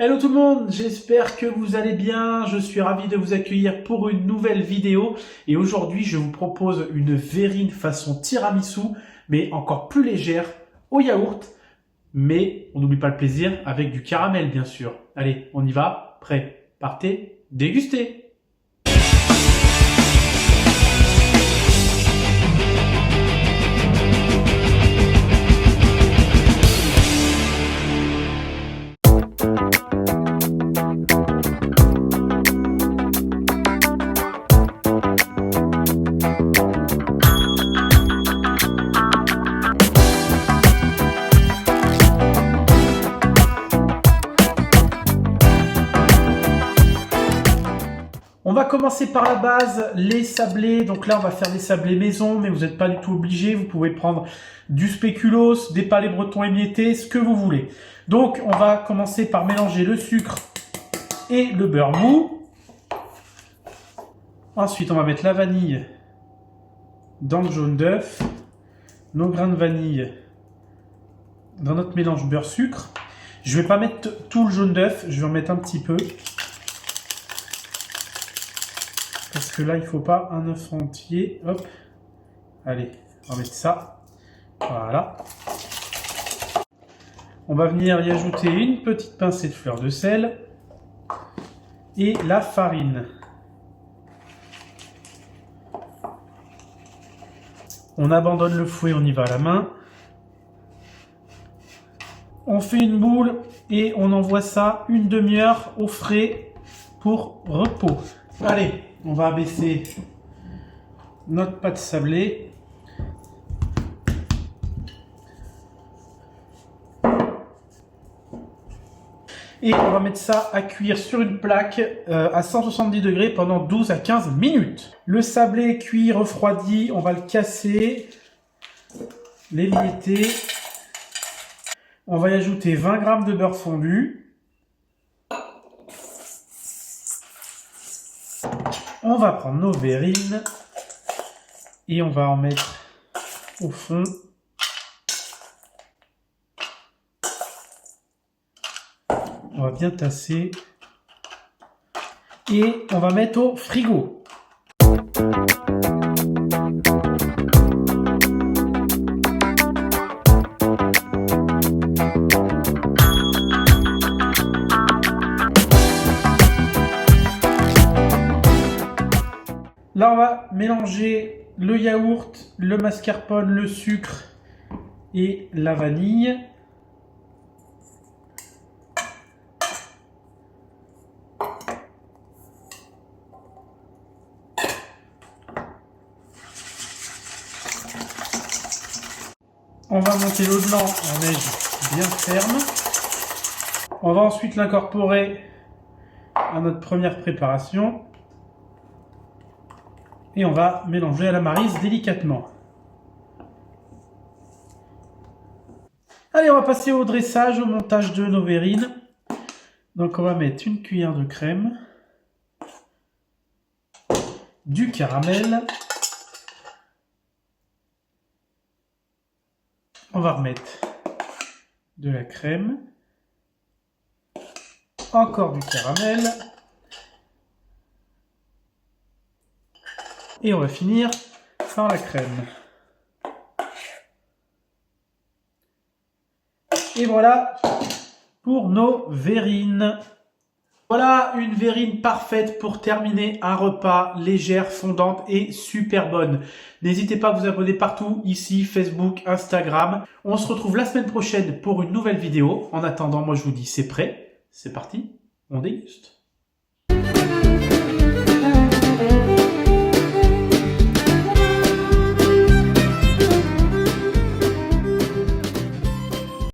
Hello tout le monde, j'espère que vous allez bien, je suis ravi de vous accueillir pour une nouvelle vidéo et aujourd'hui je vous propose une verrine façon tiramisu mais encore plus légère au yaourt, mais on n'oublie pas le plaisir avec du caramel bien sûr. Allez, on y va, prêt, partez, dégustez! On va commencer par la base, les sablés. Donc là, on va faire des sablés maison, mais vous n'êtes pas du tout obligé. Vous pouvez prendre du spéculoos, des palais bretons émiettés, ce que vous voulez. Donc, on va commencer par mélanger le sucre et le beurre mou. Ensuite, on va mettre la vanille dans le jaune d'œuf, nos grains de vanille dans notre mélange beurre-sucre. Je ne vais pas mettre tout le jaune d'œuf, je vais en mettre un petit peu. Parce que là, il ne faut pas un œuf entier. Hop. Allez, on va mettre ça. Voilà. On va venir y ajouter une petite pincée de fleur de sel. Et la farine. On abandonne le fouet, on y va à la main. On fait une boule et on envoie ça une demi-heure au frais pour repos. Allez, on va abaisser notre pâte sablée. Et on va mettre ça à cuire sur une plaque à 170 degrés pendant 12 à 15 minutes. Le sablé cuit, refroidi, on va le casser, l'émietter. On va y ajouter 20 g de beurre fondu. On va prendre nos verrines et on va en mettre au fond. On va bien tasser et on va mettre au frigo. Là, on va mélanger le yaourt, le mascarpone, le sucre et la vanille. On va monter l'eau de blanc en neige bien ferme. On va ensuite l'incorporer à notre première préparation. Et on va mélanger à la maryse délicatement. Allez, on va passer au dressage, au montage de nos verrines. Donc on va mettre une cuillère de crème, du caramel. On va remettre de la crème, encore du caramel. Et on va finir par la crème. Et voilà pour nos verrines. Voilà une verrine parfaite pour terminer un repas, légère, fondante et super bonne. N'hésitez pas à vous abonner partout, ici, Facebook, Instagram. On se retrouve la semaine prochaine pour une nouvelle vidéo. En attendant, moi je vous dis c'est prêt, c'est parti, on déguste.